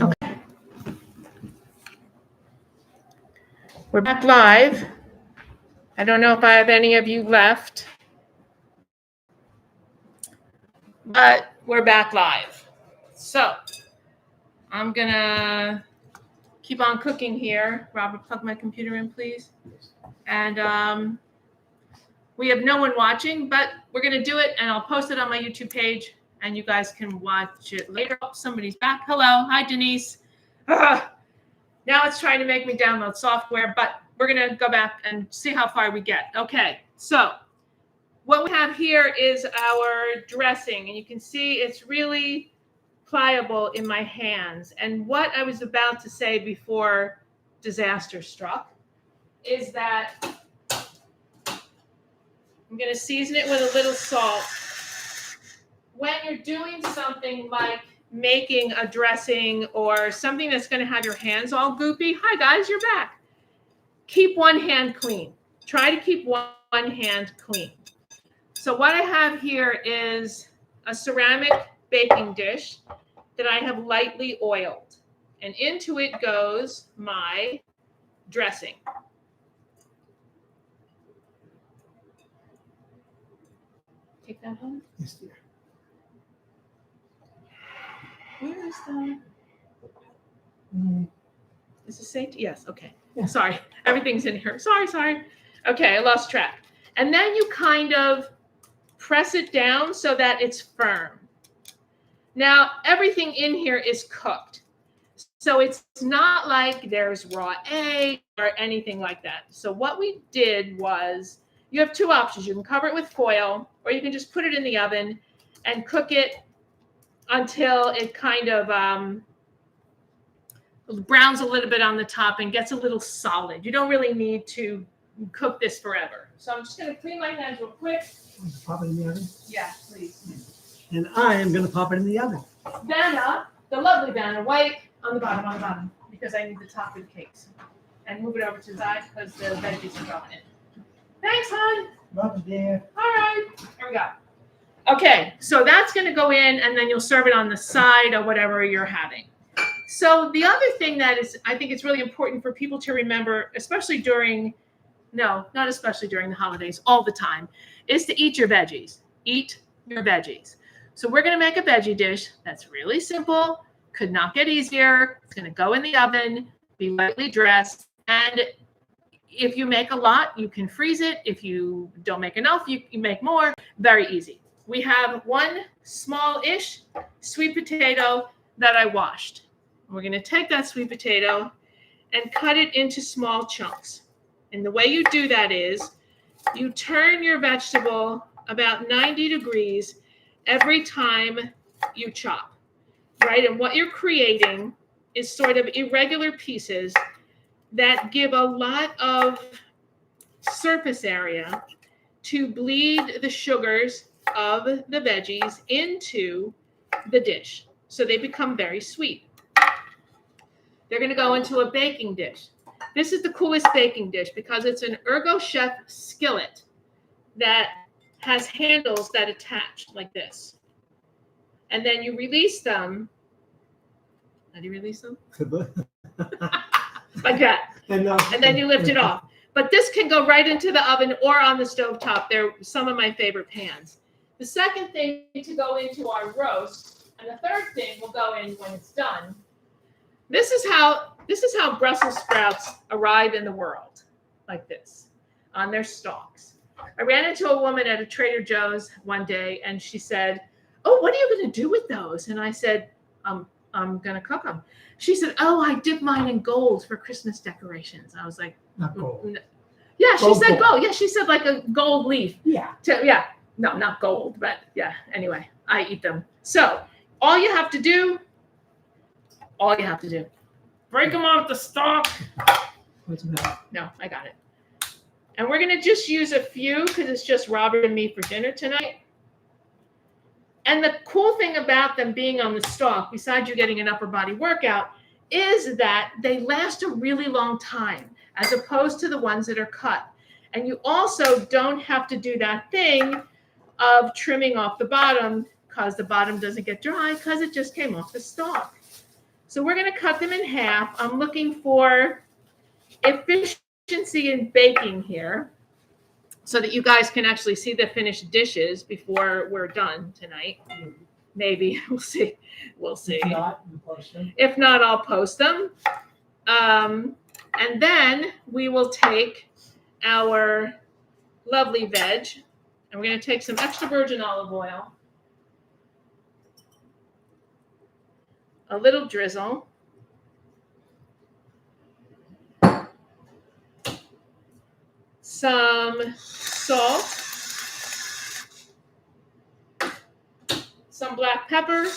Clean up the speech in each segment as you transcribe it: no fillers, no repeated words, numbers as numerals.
Okay. We're back live. I don't know if I have any of you left, but we're back live. So I'm gonna keep on cooking here. Robert, plug my computer in, please. And we have no one watching, but we're gonna do it, and I'll post it on my YouTube page, and you guys can watch it later. Oh, somebody's back. Hello, hi Denise. Now it's trying to make me download software, but we're gonna go back and see how far we get. Okay, so what we have here is our dressing, and you can see it's really pliable in my hands. And what I was about to say before disaster struck is that I'm going to season it with a little salt. When you're doing something like making a dressing or something that's going to have your hands all goopy, hi guys, you're back. Keep one hand clean. Try to keep one hand clean. So what I have here is a ceramic baking dish that I have lightly oiled. And into it goes my dressing. Take that home? Yes, dear. Where is the... Is it safe? Yes, okay. Yeah. Sorry, everything's in here. Sorry. Okay, I lost track. And then you kind of press it down so that it's firm. Now, everything in here is cooked. So it's not like there's raw egg or anything like that. So what we did was, you have two options. You can cover it with foil, or you can just put it in the oven and cook it until it kind of browns a little bit on the top and gets a little solid. You don't really need to cook this forever. So I'm just going to clean my hands real quick. Pop it in the oven? Yeah, please. And I am going to pop it in the oven. Vanna, the lovely Vanna, white on the bottom, because I need the top of the cakes. And move it over to the side because the veggies are going in. Thanks, hon. Love it, dear. All right, here we go. Okay, so that's going to go in, and then you'll serve it on the side or whatever you're having. So the other thing that is, I think it's really important for people to remember, especially during, no, not especially during the holidays, all the time, is to eat your veggies. Eat your veggies. So we're going to make a veggie dish that's really simple, could not get easier. It's going to go in the oven, be lightly dressed, and if you make a lot, you can freeze it. If you don't make enough, you make more. Very easy. We have one small-ish sweet potato that I washed. We're going to take that sweet potato and cut it into small chunks. And the way you do that is you turn your vegetable about 90 degrees every time you chop, right? And what you're creating is sort of irregular pieces that give a lot of surface area to bleed the sugars of the veggies into the dish. So they become very sweet. They're going to go into a baking dish. This is the coolest baking dish because it's an Ergo Chef skillet that has handles that attach like this. And then you release them. How do you release them? Like that. And then you lift it off. But this can go right into the oven or on the stovetop. They're some of my favorite pans. The second thing to go into our roast, and the third thing will go in when it's done. This is how Brussels sprouts arrive in the world, like this, on their stalks. I ran into a woman at a Trader Joe's one day, and she said, "Oh, what are you going to do with those?" And I said, I'm going to cook them. She said, "Oh, I dip mine in gold for Christmas decorations." I was like, not gold. Yeah, she said gold. Yeah, she said like a gold leaf. Yeah. No, not gold, but yeah. Anyway, I eat them. So all you have to do, break them off the stalk. What's that? No, I got it. And we're going to just use a few because it's just Robert and me for dinner tonight. And the cool thing about them being on the stalk, besides you getting an upper body workout, is that they last a really long time as opposed to the ones that are cut. And you also don't have to do that thing of trimming off the bottom because the bottom doesn't get dry because it just came off the stalk. So we're going to cut them in half. I'm looking for efficiency in baking here so that you guys can actually see the finished dishes before we're done tonight. Maybe. We'll see. We'll see. If not, you post them. If not, I'll post them. And then we will take our lovely veg, and we're going to take some extra virgin olive oil, a little drizzle, some salt, some black pepper,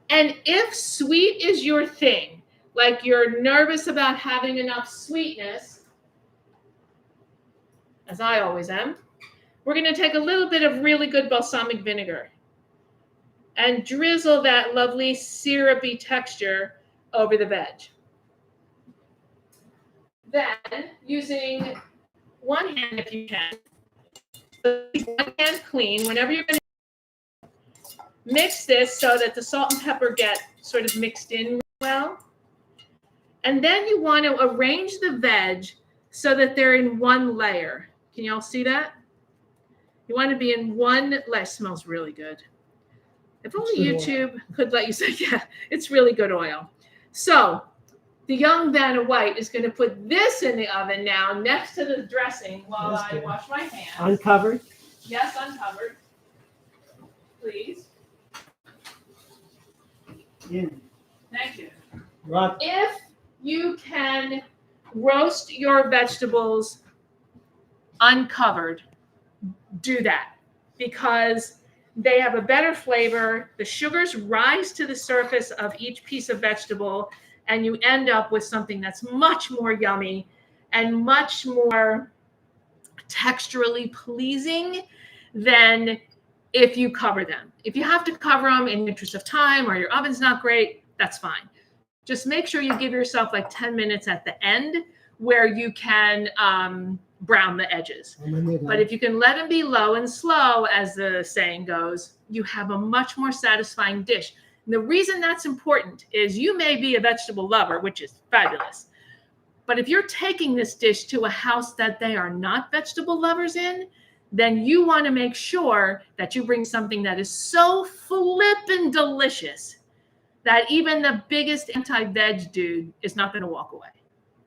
and if sweet is your thing, like you're nervous about having enough sweetness, as I always am, we're going to take a little bit of really good balsamic vinegar and drizzle that lovely syrupy texture over the veg. Then, using one hand if you can, one hand clean, whenever you're going to mix this so that the salt and pepper get sort of mixed in well. And then you want to arrange the veg so that they're in one layer. Can you all see that? You want to be in one layer. It smells really good. If only YouTube could let you say, yeah, it's really good oil. So the young Vanna White is going to put this in the oven now next to the dressing while I wash my hands. Uncovered? Yes, uncovered. Please. Yeah. Thank you. Right. If you can roast your vegetables uncovered, do that because they have a better flavor. The sugars rise to the surface of each piece of vegetable, and you end up with something that's much more yummy and much more texturally pleasing than if you cover them. If you have to cover them in the interest of time or your oven's not great, that's fine. Just make sure you give yourself like 10 minutes at the end where you can brown the edges. But if you can let them be low and slow, as the saying goes, you have a much more satisfying dish. And the reason that's important is you may be a vegetable lover, which is fabulous. But if you're taking this dish to a house that they are not vegetable lovers in, then you want to make sure that you bring something that is so flippin' delicious that even the biggest anti-veg dude is not going to walk away.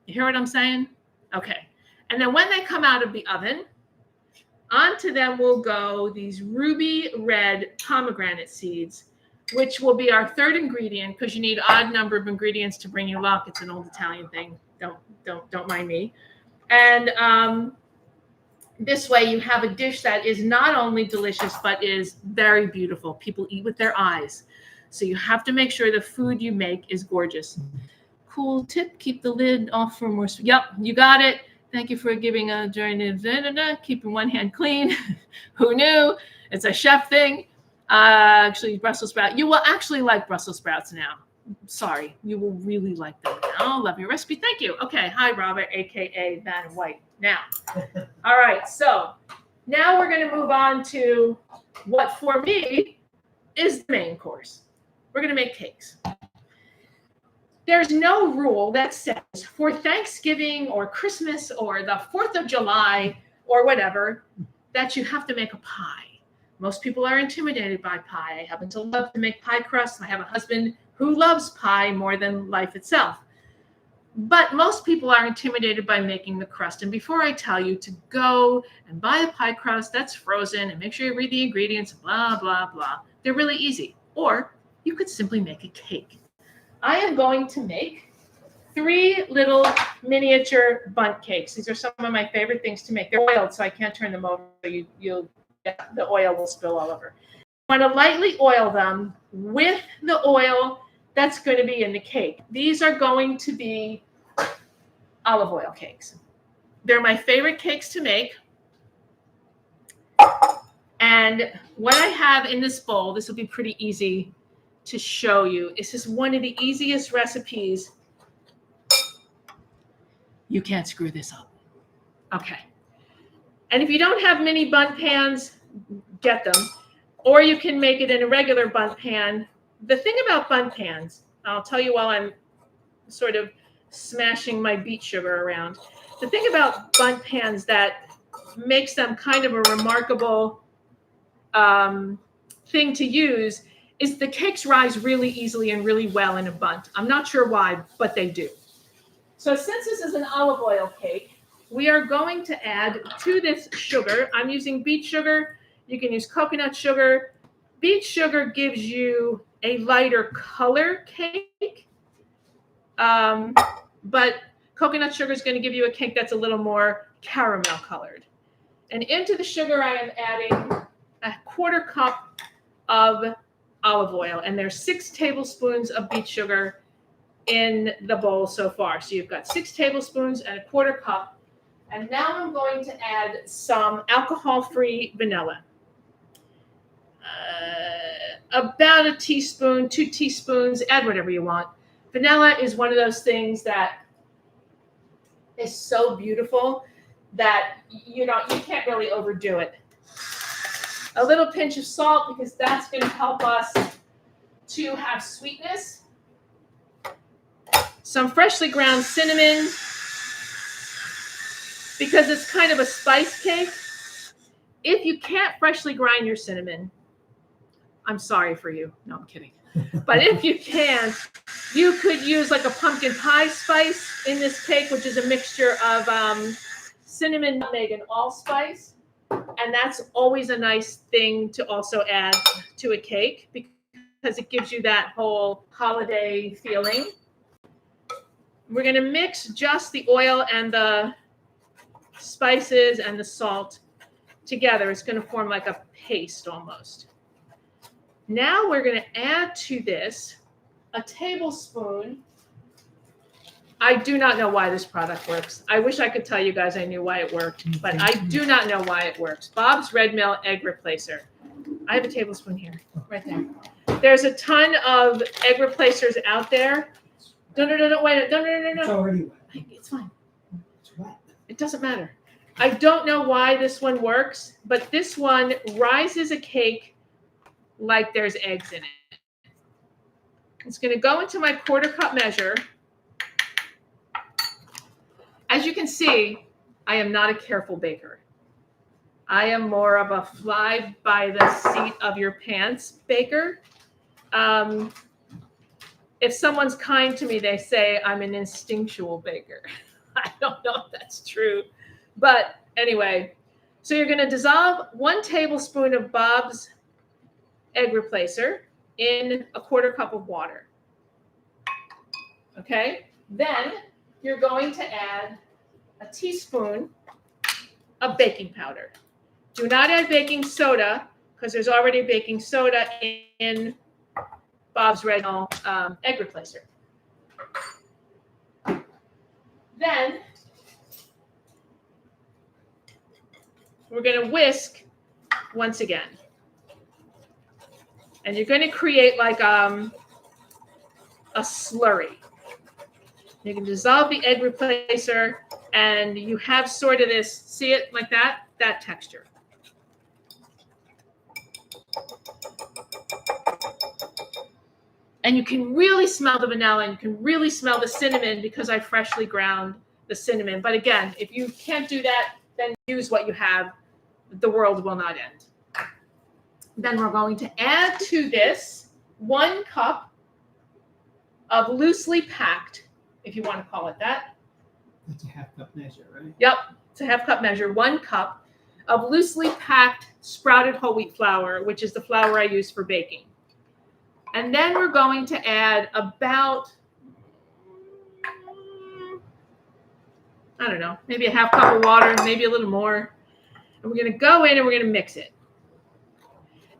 You hear what I'm saying? Okay. And then when they come out of the oven, onto them will go these ruby red pomegranate seeds, which will be our third ingredient because you need odd number of ingredients to bring you luck. It's an old Italian thing. Don't mind me. And this way you have a dish that is not only delicious, but is very beautiful. People eat with their eyes. So you have to make sure the food you make is gorgeous. Cool tip, keep the lid off for more. Yep, you got it. Thank you for giving a journey. Keeping one hand clean. Who knew? It's a chef thing. Actually, Brussels sprout. You will actually like Brussels sprouts now. Sorry, you will really like them now. Love your recipe. Thank you. Okay. Hi, Robert, aka Vanna White. Now, all right. So now we're going to move on to what for me is the main course. We're going to make cakes. There's no rule that says for Thanksgiving or Christmas or the 4th of July or whatever that you have to make a pie. Most people are intimidated by pie. I happen to love to make pie crusts. I have a husband who loves pie more than life itself. But most people are intimidated by making the crust. And before I tell you to go and buy a pie crust that's frozen and make sure you read the ingredients, blah, blah, blah, they're really easy. Or you could simply make a cake. I am going to make 3 little miniature bundt cakes. These are some of my favorite things to make. They're oiled, so I can't turn them over. So the oil will spill all over. I want to lightly oil them with the oil that's going to be in the cake. These are going to be olive oil cakes. They're my favorite cakes to make. And what I have in this bowl, this will be pretty easy to show you. This is one of the easiest recipes. You can't screw this up. Okay. And if you don't have mini bundt pans, get them. or you can make it in a regular bundt pan. The thing about bundt pans, I'll tell you while I'm sort of smashing my beet sugar around. The thing about bundt pans that makes them kind of a remarkable thing to use is the cakes rise really easily and really well in a bundt. I'm not sure why, but they do. So since this is an olive oil cake, we are going to add to this sugar. I'm using beet sugar. You can use coconut sugar. Beet sugar gives you a lighter color cake. But coconut sugar is going to give you a cake that's a little more caramel colored. And into the sugar, I am adding a 1/4 cup of olive oil. And there's 6 tablespoons of beet sugar in the bowl so far. So you've got 6 tablespoons and a 1/4 cup. And now I'm going to add some alcohol-free vanilla. About a teaspoon, 2 teaspoons, add whatever you want. Vanilla is one of those things that is so beautiful that you can't really overdo it. A little pinch of salt because that's going to help us to have sweetness. Some freshly ground cinnamon because it's kind of a spice cake. If you can't freshly grind your cinnamon, I'm sorry for you. No, I'm kidding. But if you can, you could use like a pumpkin pie spice in this cake, which is a mixture of cinnamon, nutmeg, and allspice. And that's always a nice thing to also add to a cake because it gives you that whole holiday feeling. We're going to mix just the oil and the spices and the salt together. It's going to form like a paste almost. Now we're going to add to this a tablespoon. I do not know why this product works. I wish I could tell you guys I knew why it worked, but I do not know why it works. Bob's Red Mill Egg Replacer. I have a tablespoon here, right there. There's a ton of egg replacers out there. No, wait, no. It's already wet. It's fine. It's wet. It doesn't matter. I don't know why this one works, but this one rises a cake like there's eggs in it. It's going to go into my 1/4 cup measure. As you can see, I am not a careful baker. I am more of a fly by the seat of your pants baker. If someone's kind to me, they say I'm an instinctual baker. I don't know if that's true. But anyway, so you're going to dissolve 1 tablespoon of Bob's egg replacer in a 1/4 cup of water. Okay? Then you're going to add a teaspoon of baking powder. Do not add baking soda because there's already baking soda in Bob's Red Mill egg replacer. Then we're going to whisk once again. And you're going to create like a slurry. You can dissolve the egg replacer and you have sort of this, see it like that texture. And you can really smell the vanilla and you can really smell the cinnamon because I freshly ground the cinnamon. But again, if you can't do that, then use what you have. The world will not end. Then we're going to add to this 1 cup of loosely packed, if you want to call it that. That's a 1/2 cup measure, right? Yep, it's a 1/2 cup measure. 1 cup of loosely packed sprouted whole wheat flour, which is the flour I use for baking. And then we're going to add about, I don't know, maybe a 1/2 cup of water, maybe a little more. And we're going to go in and we're going to mix it.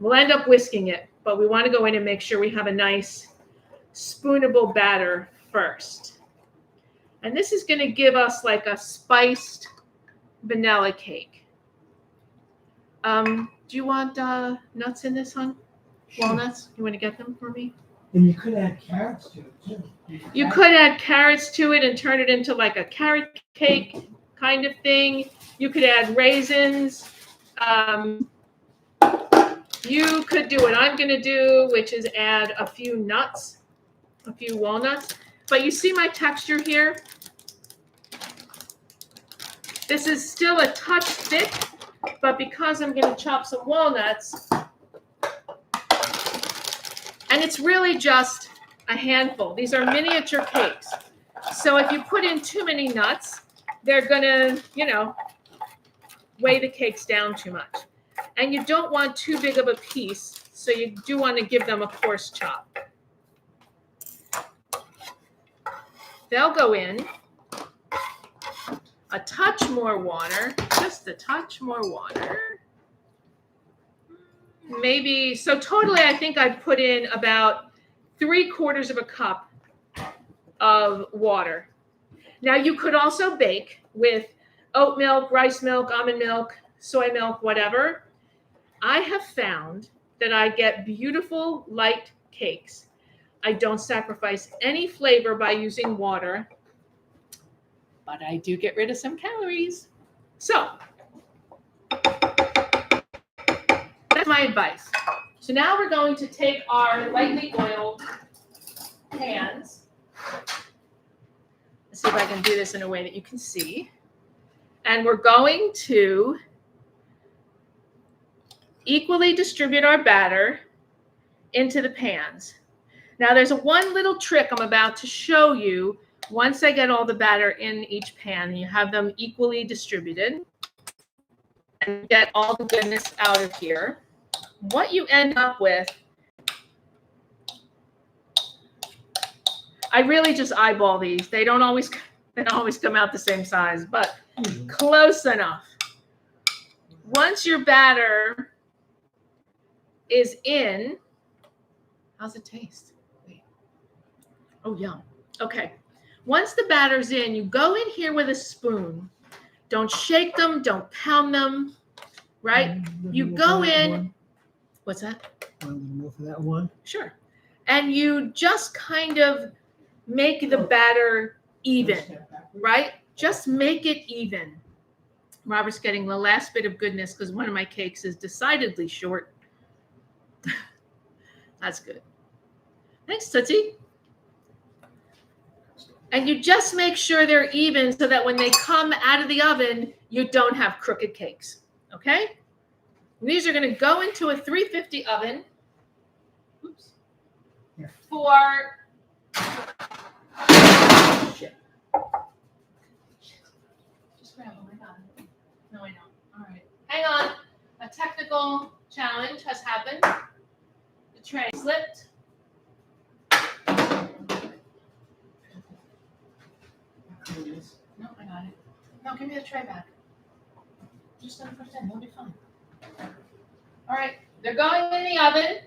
We'll end up whisking it, but we want to go in and make sure we have a nice spoonable batter first. And this is going to give us like a spiced vanilla cake. Do you want nuts in this, hon? Sure. Walnuts? You want to get them for me? And you could add carrots to it too. You could add carrots to it and turn it into like a carrot cake kind of thing. You could add raisins. You could do what I'm going to do, which is add a few nuts, a few walnuts. But you see my texture here? This is still a touch thick, but because I'm going to chop some walnuts, and it's really just a handful. These are miniature cakes. So if you put in too many nuts, they're going to, weigh the cakes down too much. And you don't want too big of a piece, so you do want to give them a coarse chop. They'll go in. A touch more water, just a touch more water. Maybe, so totally I think I put in about 3/4 of a cup of water. Now you could also bake with oat milk, rice milk, almond milk, soy milk, whatever. I have found that I get beautiful light cakes. I don't sacrifice any flavor by using water, but I do get rid of some calories. So that's my advice. So now we're going to take our lightly oiled pans. Let's see if I can do this in a way that you can see. And we're going to equally distribute our batter into the pans. Now there's one little trick I'm about to show you. Once I get all the batter in each pan, you have them equally distributed and get all the goodness out of here. What you end up with, I really just eyeball these. They don't always come out the same size, but close enough. Once your batter is in, how's it taste? Wait. Oh, yum. Okay. Once the batter's in, you go in here with a spoon. Don't shake them. Don't pound them. Right? You go in. What's that? More for that one. Sure. And you just kind of make the batter even. Right? Just make it even. Robert's getting the last bit of goodness because one of my cakes is decidedly short. That's good. Thanks, Tootsie. And you just make sure they're even so that when they come out of the oven, you don't have crooked cakes. Okay? And these are going to go into a 350 oven for just grab them. I got it. No, I don't. All right. Hang on. A technical challenge has happened. The tray slipped. No, I got it. No, give me the tray back. Just let it push in. It'll be fine. All right. They're going in the oven.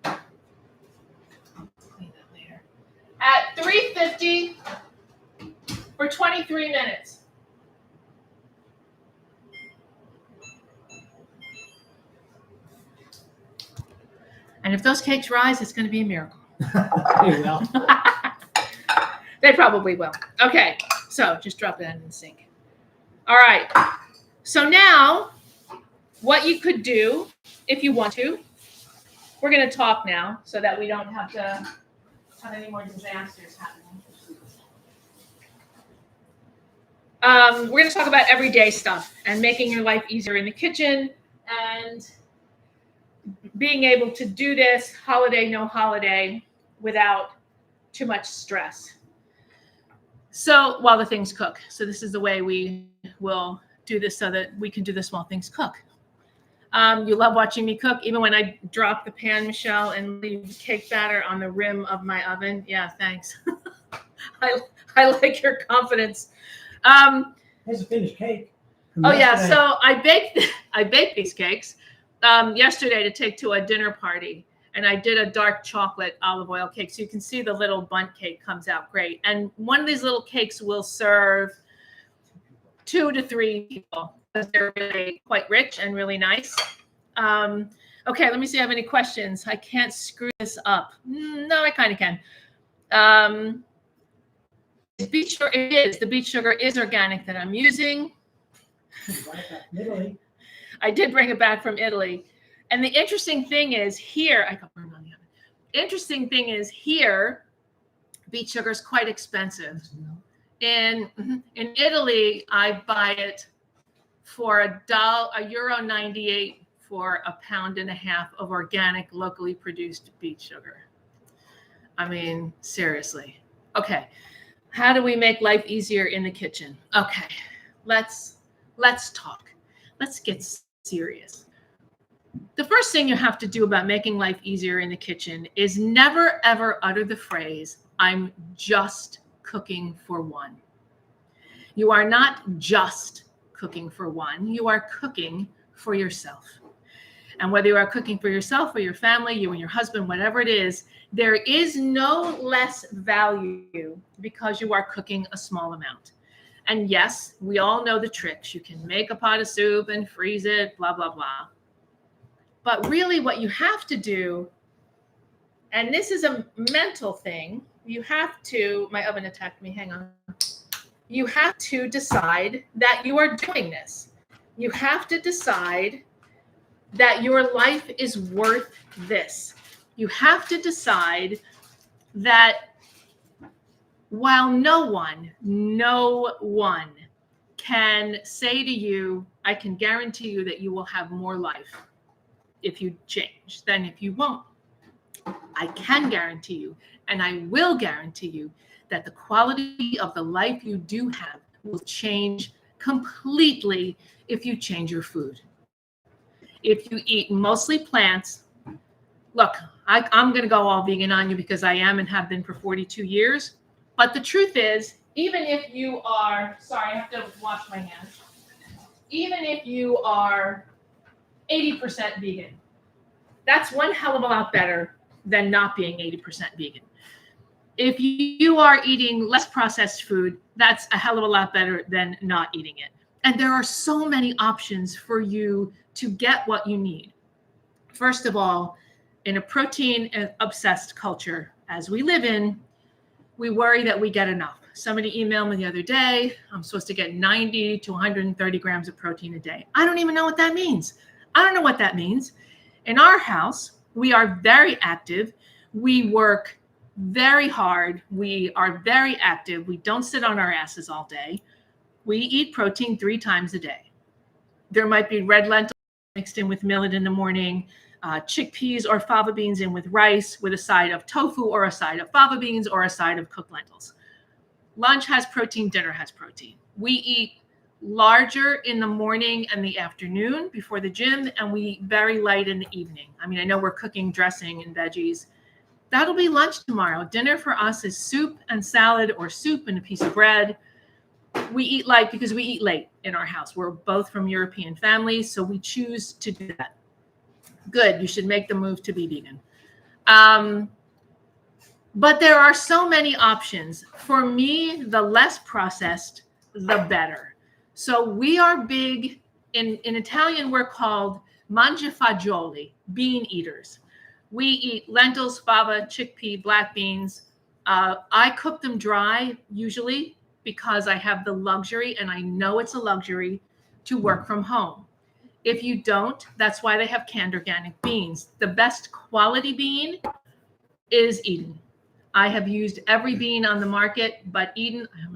I'll clean that later. At 350 for 23 minutes. And if those cakes rise, it's going to be a miracle. They will. They probably will. Okay, so just drop that in the sink. All right. So now, what you could do, if you want to, we're going to talk now so that we don't have to have any more disasters happening. We're going to talk about everyday stuff and making your life easier in the kitchen and being able to do this holiday, no holiday, without too much stress. So while the things cook. So this is the way we will do this so that we can do this while things cook. You love watching me cook, even when I drop the pan, Michelle, and leave cake batter on the rim of my oven. Yeah, thanks. I like your confidence. Here's a finished cake. Oh yeah, so I baked these cakes yesterday to take to a dinner party. And I did a dark chocolate olive oil cake. So you can see the little bundt cake comes out great. And one of these little cakes will serve 2 to 3 people because they're really quite rich and really nice. Okay, let me see if I have any questions. I can't screw this up. No, I kind of can. Beet sugar, it is. The beet sugar is organic that I'm using. I did bring it back from Italy. And the interesting thing is here, I got burned on the oven. Interesting thing is here, beet sugar is quite expensive. In Italy, I buy it for €1.98 for 1.5 pounds of organic, locally produced beet sugar. I mean, seriously. Okay. How do we make life easier in the kitchen? Okay. Let's talk. Let's get serious. The first thing you have to do about making life easier in the kitchen is never, ever utter the phrase, I'm just cooking for one. You are not just cooking for one. You are cooking for yourself. And whether you are cooking for yourself or your family, you and your husband, whatever it is, there is no less value because you are cooking a small amount. And yes, we all know the tricks. You can make a pot of soup and freeze it, blah, blah, blah. But really what you have to do, and this is a mental thing, you have to, my oven attacked me, hang on. You have to decide that you are doing this. You have to decide that your life is worth this. You have to decide that while no one can say to you, I can guarantee you that you will have more life if you change than if you won't. I can guarantee you, and I will guarantee you, that the quality of the life you do have will change completely if you change your food. If you eat mostly plants, look, I'm going to go all vegan on you because I am and have been for 42 years. But the truth is, even if you are, sorry, I have to wash my hands. Even if you are 80% vegan, that's one hell of a lot better than not being 80% vegan. If you are eating less processed food, that's a hell of a lot better than not eating it. And there are so many options for you to get what you need. First of all, in a protein-obsessed culture, as we live in, we worry that we get enough. Somebody emailed me the other day, I'm supposed to get 90 to 130 grams of protein a day. I don't even know what that means. I don't know what that means. In our house, we are very active. We work very hard. We are very active. We don't sit on our asses all day. We eat protein 3 times a day. There might be red lentils mixed in with millet in the morning, chickpeas or fava beans in with rice with a side of tofu or a side of fava beans or a side of cooked lentils. Lunch has protein, dinner has protein. We eat larger in the morning and the afternoon before the gym, and we eat very light in the evening. I mean, I know we're cooking dressing and veggies. That'll be lunch tomorrow. Dinner for us is soup and salad or soup and a piece of bread. We eat light because we eat late in our house. We're both from European families, so we choose to do that. Good. You should make the move to be vegan. But there are so many options. For me, the less processed, the better. So we are big, in Italian, we're called mangiafagioli, bean eaters. We eat lentils, fava, chickpea, black beans. I cook them dry, usually, because I have the luxury, and I know it's a luxury, to work from home. If you don't, that's why they have canned organic beans. The best quality bean is Eden. I have used every bean on the market, but Eden, I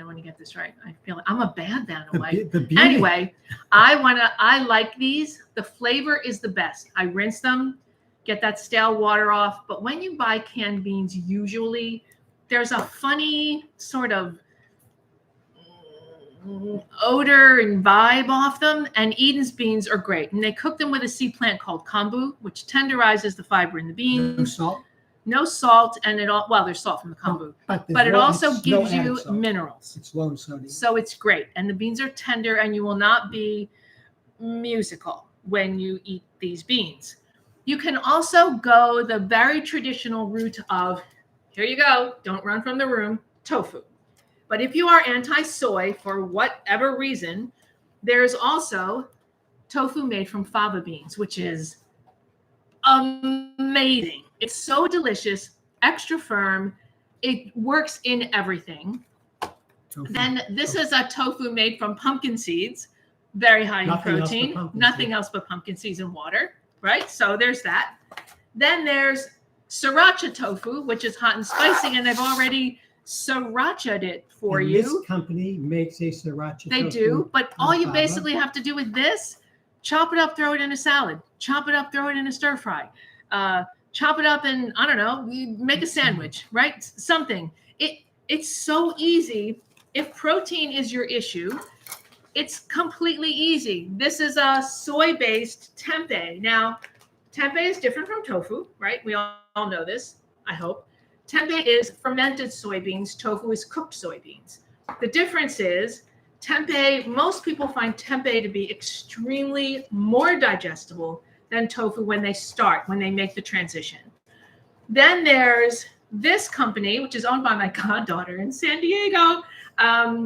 want to get this right. I feel like I'm a bad Vanna White. Anyway, I like these. The flavor is the best. I rinse them, get that stale water off. But when you buy canned beans, usually there's a funny sort of odor and vibe off them, and Eden's beans are great. And they cook them with a sea plant called kombu, which tenderizes the fiber in the beans. No salt, and there's salt from the kombu, but it also gives you minerals. It's low in sodium. So it's great. And the beans are tender, and you will not be musical when you eat these beans. You can also go the very traditional route of, here you go, don't run from the room, tofu. But if you are anti-soy for whatever reason, there's also tofu made from fava beans, which is amazing. It's so delicious, extra firm. It works in everything. Tofu. Then this is a tofu made from pumpkin seeds, very high in protein. Nothing else but pumpkin seeds and water. right? So there's that. Then there's sriracha tofu, which is hot and spicy, and I've already sriracha'd it for And you. This company makes a sriracha They tofu. do, but all you Baba. basically have to do with this, chop it up, throw it in a salad, chop it up, throw it in a stir fry, chop it up and, I don't know, you make a sandwich, right? Something. It's so easy. If protein is your issue, it's completely easy. This is a soy-based tempeh. Now, tempeh is different from tofu, right? We all know this, I hope. Tempeh is fermented soybeans. Tofu is cooked soybeans. The difference is tempeh, most people find tempeh to be extremely more digestible than tofu when they make the transition. Then there's this company, which is owned by my goddaughter in San Diego.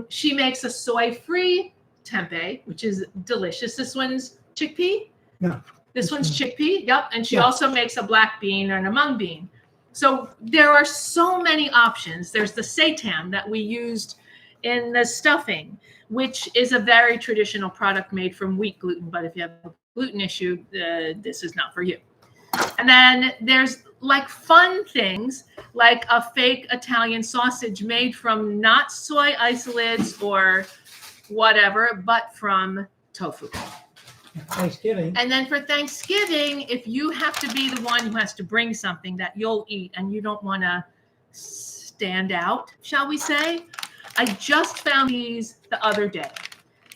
She makes a soy-free tempeh, which is delicious. This one's chickpea. Yeah. This one's chickpea. Yep. And she Yeah. also makes a black bean and a mung bean. So there are so many options. There's the seitan that we used in the stuffing, which is a very traditional product made from wheat gluten. But if you have a gluten issue, this is not for you. And then there's like fun things like a fake Italian sausage made from not soy isolates or whatever, but from tofu. Thanksgiving. And then for Thanksgiving, if you have to be the one who has to bring something that you'll eat and you don't want to stand out, shall we say, I just found these the other day.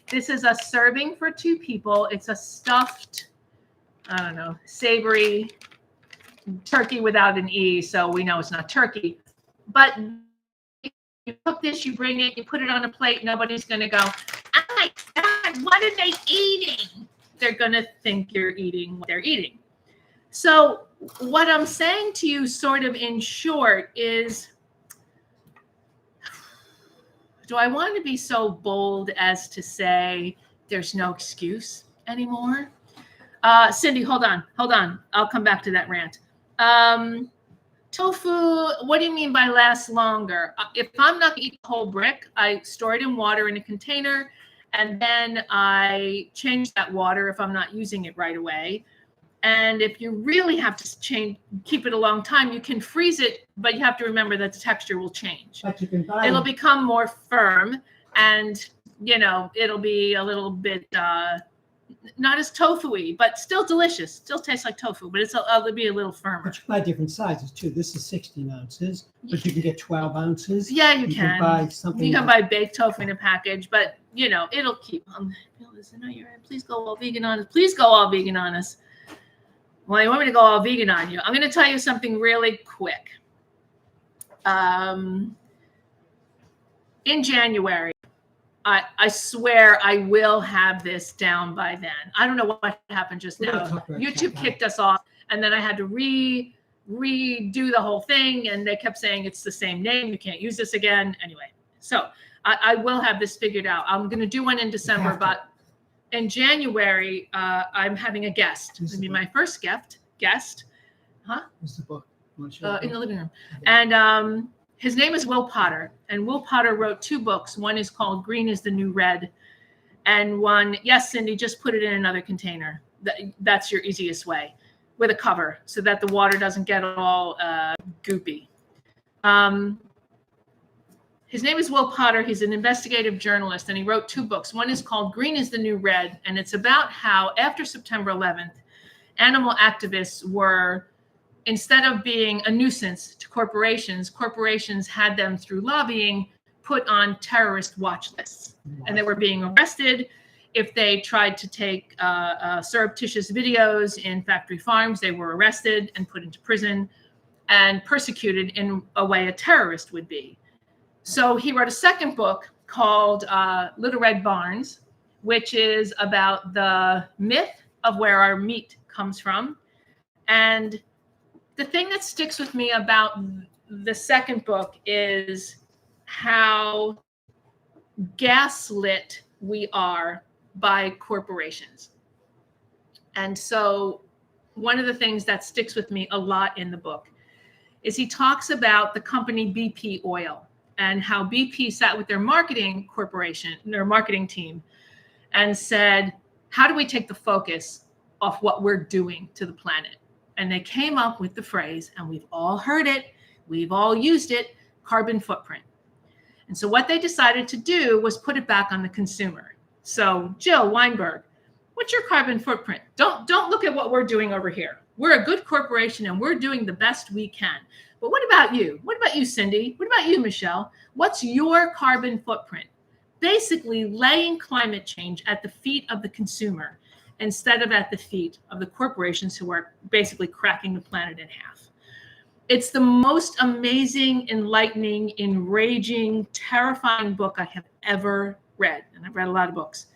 This is a serving for 2 people. It's a stuffed, I don't know, savory turkey without an E, so we know it's not turkey. But you cook this, you bring it, you put it on a plate, nobody's going to go, oh my God, what are they eating? They're going to think you're eating what they're eating. So what I'm saying to you sort of in short is, do I want to be so bold as to say there's no excuse anymore? Cindy, hold on. I'll come back to that rant. Tofu, what do you mean by last longer? If I'm not going to eat the whole brick, I store it in water in a container, and then I change that water if I'm not using it right away. And if you really have to keep it a long time, you can freeze it, but you have to remember that the texture will change. But you can buy It'll become more firm, and it'll be a little bit not as tofu-y, but still delicious. Still tastes like tofu, but it'll be a little firmer. But you can buy different sizes too. This is 16 ounces, but you can get 12 ounces. Yeah, you can can. buy something. You can buy baked tofu in a package, but it'll keep. Listen, no, you're right. Please go all vegan on us. Please go all vegan on us. Well, you want me to go all vegan on you? I'm going to tell you something really quick. In January, I swear I will have this down by then. I don't know what happened just now. YouTube kicked us off, and then I had to redo the whole thing, and they kept saying it's the same name. You can't use this again. Anyway, so I will have this figured out. I'm going to do one in December, but in January, I'm having a guest. It'll be my first guest. Huh? What's the book? In the living room. And his name is Will Potter. And Will Potter wrote 2 books. One is called Green is the New Red. And one, yes, Cindy, just put it in another container. That's your easiest way, with a cover so that the water doesn't get all goopy. His name is Will Potter. He's an investigative journalist, and he wrote 2 books. One is called Green is the New Red, and it's about how after September 11th, animal activists were, instead of being a nuisance to corporations had them, through lobbying, put on terrorist watch lists. And they were being arrested. If they tried to take surreptitious videos in factory farms, they were arrested and put into prison and persecuted in a way a terrorist would be. So he wrote a second book called Little Red Barns, which is about the myth of where our meat comes from. And the thing that sticks with me about the second book is how gaslit we are by corporations. And so one of the things that sticks with me a lot in the book is he talks about the company BP Oil and how BP sat with their marketing team and said, how do we take the focus of what we're doing to the planet. And they came up with the phrase, and we've all heard it, we've all used it, carbon footprint. And so what they decided to do was put it back on the consumer. So Jill Weinberg, what's your carbon footprint? Don't look at what we're doing over here. We're a good corporation and we're doing the best we can. But what about you? What about you, Cindy? What about you, Michelle? What's your carbon footprint? Basically laying climate change at the feet of the consumer instead of at the feet of the corporations who are basically cracking the planet in half. It's the most amazing, enlightening, enraging, terrifying book I have ever read. And I've read a lot of books.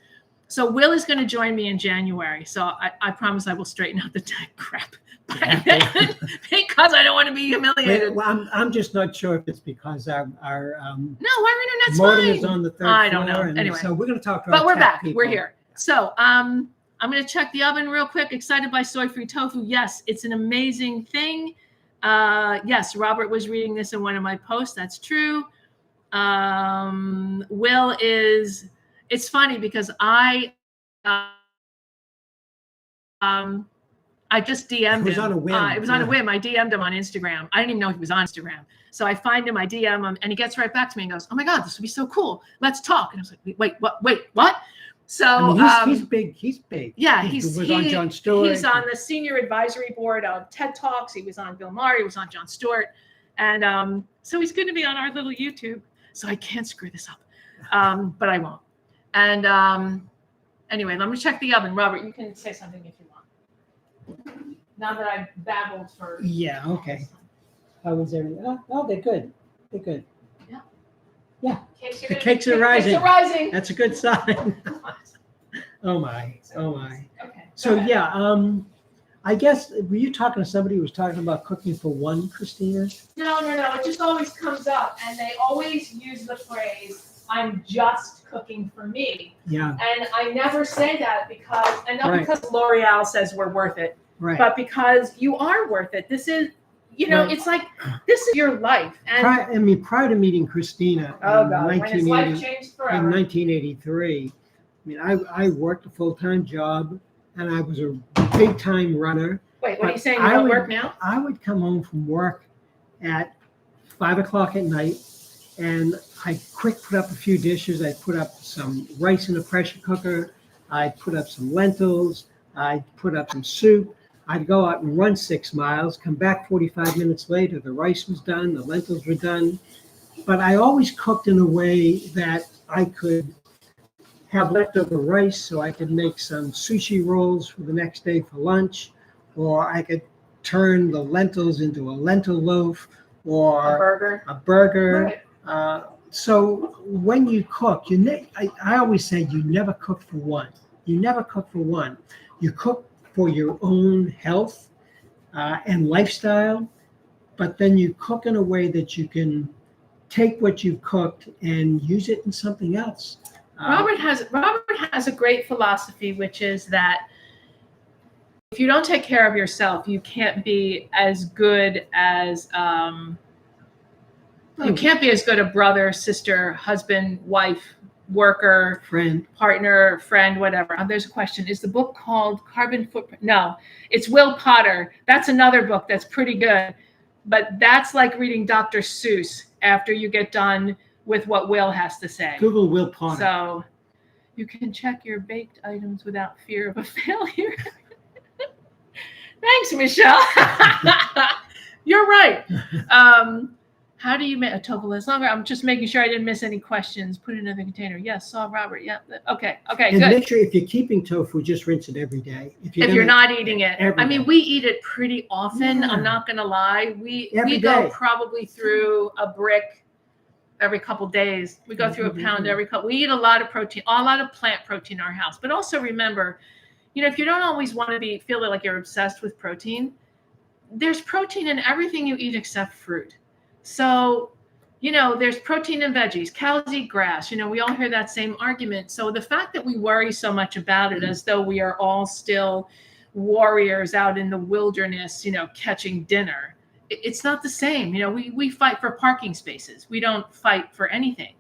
So Will is going to join me in January. So I promise I will straighten out the tech crap. Because I don't want to be humiliated. Well, I'm just not sure if it's because our no, that's modem fine. is on the third I don't floor. know. And Anyway. so we're going to talk to But our we're tech back. people. We're here. So I'm going to check the oven real quick. Excited by soy-free tofu. Yes, it's an amazing thing. Yes, Robert was reading this in one of my posts. That's true. Will is, it's funny because I just DM'd him. It was on a whim. It was on a whim. I DM'd him on Instagram. I didn't even know he was on Instagram. So I find him, I DM him, and he gets right back to me and goes, "Oh my God, this would be so cool. Let's talk." And I was like, wait, what? So I mean, he's big. He's big. Yeah, he was on Jon Stewart. He's on the senior advisory board of TED Talks. He was on Bill Maher. He was on Jon Stewart. And so he's going to be on our little YouTube. So I can't screw this up. But I won't. And anyway, let me check the oven. Robert, you can say something if you want. Now that I've babbled for... Yeah, okay. How was everything? Oh, they're good. They're good. Yeah. The cakes are rising. Cakes are rising. That's a good sign. Oh my. Okay. So yeah, I guess, were you talking to somebody who was talking about cooking for one, Christina? No. It just always comes up, and they always use the phrase, "I'm just cooking for me." Yeah. And I never say that because, and not Right. because L'Oreal says we're worth it, Right. but because you are worth it. This is, Right. it's like, this is your life. And Prior to meeting Christina oh in God, when his life 1980, changed in forever. 1983, I mean, I worked a full-time job and I was a big-time runner. Wait, what are you but saying? You I don't would- work now? I would come home from work at 5 o'clock at night and I'd quick put up a few dishes. I'd put up some rice in a pressure cooker. I'd put up some lentils. I'd put up some soup. I'd go out and run 6 miles, come back 45 minutes later. The rice was done, the lentils were done. But I always cooked in a way that I could have leftover rice so I could make some sushi rolls for the next day for lunch, or I could turn the lentils into a lentil loaf A or burger. a burger. Right. So when you cook, I always say you never cook for one. You never cook for one. You cook for your own health and lifestyle, but then you cook in a way that you can take what you've cooked and use it in something else. Robert has a great philosophy, which is that if you don't take care of yourself, you can't be as good as you can't be as good a brother, sister, husband, wife, worker, friend, partner, friend, whatever. There's a question. Is the book called Carbon Footprint? No, it's Will Potter. That's another book that's pretty good, but that's like reading Dr. Seuss after you get done with what Will has to say. Google Will Potter. So you can check your baked items without fear of a failure. Thanks, Michelle. You're right. How do you make a tofu less longer? I'm just making sure I didn't miss any questions. Put it in another container. Yes, saw Robert. Yeah. Okay, and good. make sure if you're keeping tofu, just rinse it every day. If You're not eating it. every I mean, day. we eat it pretty often. Yeah. I'm not going to lie. We Every go day. probably through a brick every couple days. We go through a pound every couple. We eat a lot of protein, a lot of plant protein in our house. But also remember, if you don't always want to feel like you're obsessed with protein, there's protein in everything you eat except fruit. So, there's protein in veggies. Cows eat grass. We all hear that same argument. So the fact that we worry so much about it as though we are all still warriors out in the wilderness, catching dinner, it's not the same. We fight for parking spaces. We don't fight for anything.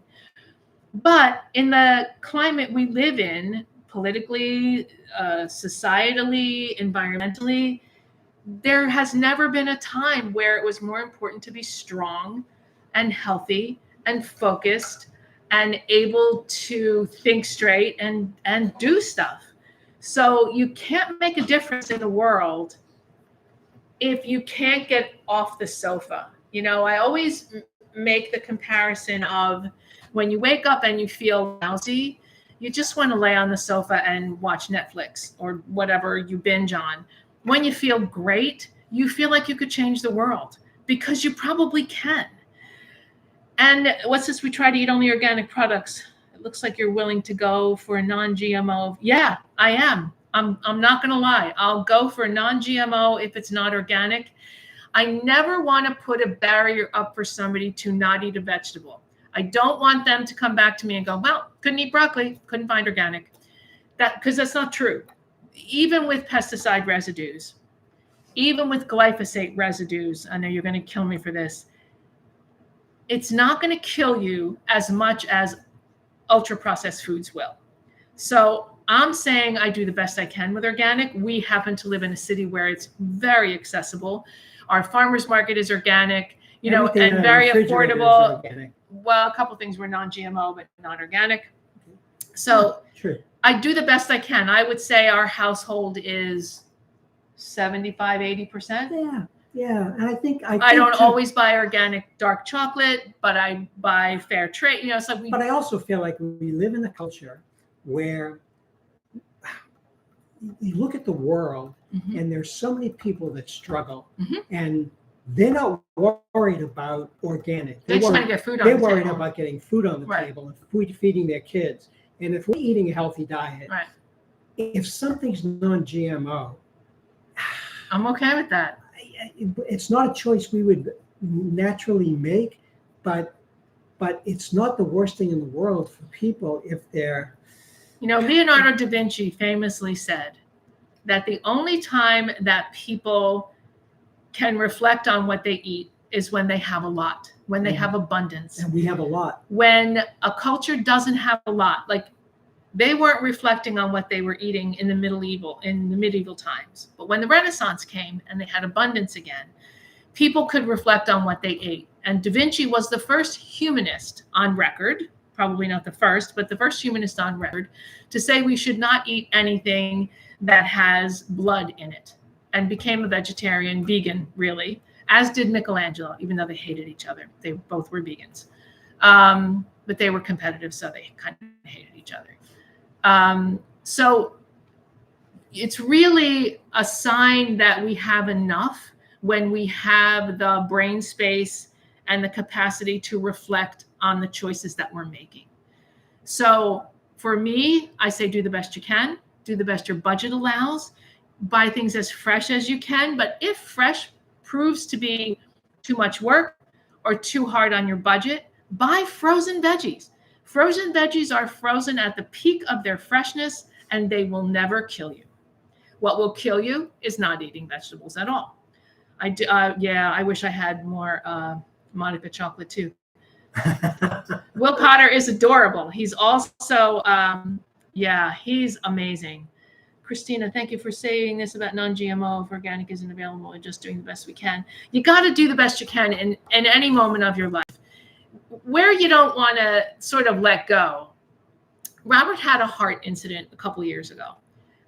But in the climate we live in, politically, societally, environmentally. There has never been a time where it was more important to be strong and healthy and focused and able to think straight and do stuff. So you can't make a difference in the world if you can't get off the sofa. You know, I always make the comparison of when you wake up and you feel lousy, you just want to lay on the sofa and watch Netflix or whatever you binge on. When you feel great, you feel like you could change the world because you probably can. And what's this? We try to eat only organic products. It looks like you're willing to go for a non-GMO. Yeah, I am. I'm not going to lie. I'll go for a non-GMO if it's not organic. I never want to put a barrier up for somebody to not eat a vegetable. I don't want them to come back to me and go, well, couldn't eat broccoli, couldn't find organic. Because that's not true. Even with pesticide residues, even with glyphosate residues, I know you're going to kill me for this, it's not going to kill you as much as ultra processed foods will. So I'm saying I do the best I can with organic. We happen to live in a city where it's very accessible. Our farmers market is organic, you know, and very affordable. Well, a couple of things were non-GMO, but not organic. So True. I do the best I can. I would say our household is 75, 80%. Yeah. Yeah. And I think I don't always buy organic dark chocolate, but I buy fair trade. You know, so but I also feel like we live in a culture where you look at the world and there's so many people that struggle and they're not worried about organic. They're trying to get food on the table. They're worried about getting food on the table and feeding their kids. And if we're eating a healthy diet, if something's non-GMO, I'm okay with that. It's not a choice we would naturally make, but it's not the worst thing in the world for people if they're... You know, Leonardo da Vinci famously said that the only time that people can reflect on what they eat is when they have a lot, when they have abundance. And we have a lot. When a culture doesn't have a lot, like they weren't reflecting on what they were eating in the medieval times. But when the Renaissance came and they had abundance again, people could reflect on what they ate. And Da Vinci was the first humanist on record, probably not the first, but the first humanist on record to say we should not eat anything that has blood in it, and became a vegetarian, vegan, really, as did Michelangelo, even though they hated each other. They both were vegans. But they were competitive, so they kind of hated each other. So it's really a sign that we have enough when we have the brain space and the capacity to reflect on the choices that we're making. So for me, I say do the best you can, do the best your budget allows, buy things as fresh as you can. But if fresh proves to be too much work or too hard on your budget, buy frozen veggies. Frozen veggies are frozen at the peak of their freshness, and they will never kill you. What will kill you is not eating vegetables at all. I wish I had more Monica chocolate too. Will Potter is adorable. He's also, he's amazing. Christina, thank you for saying this about non-GMO. If organic isn't available, we're just doing the best we can. You got to do the best you can in any moment of your life. Where you don't want to sort of let go. Robert had a heart incident a couple of years ago.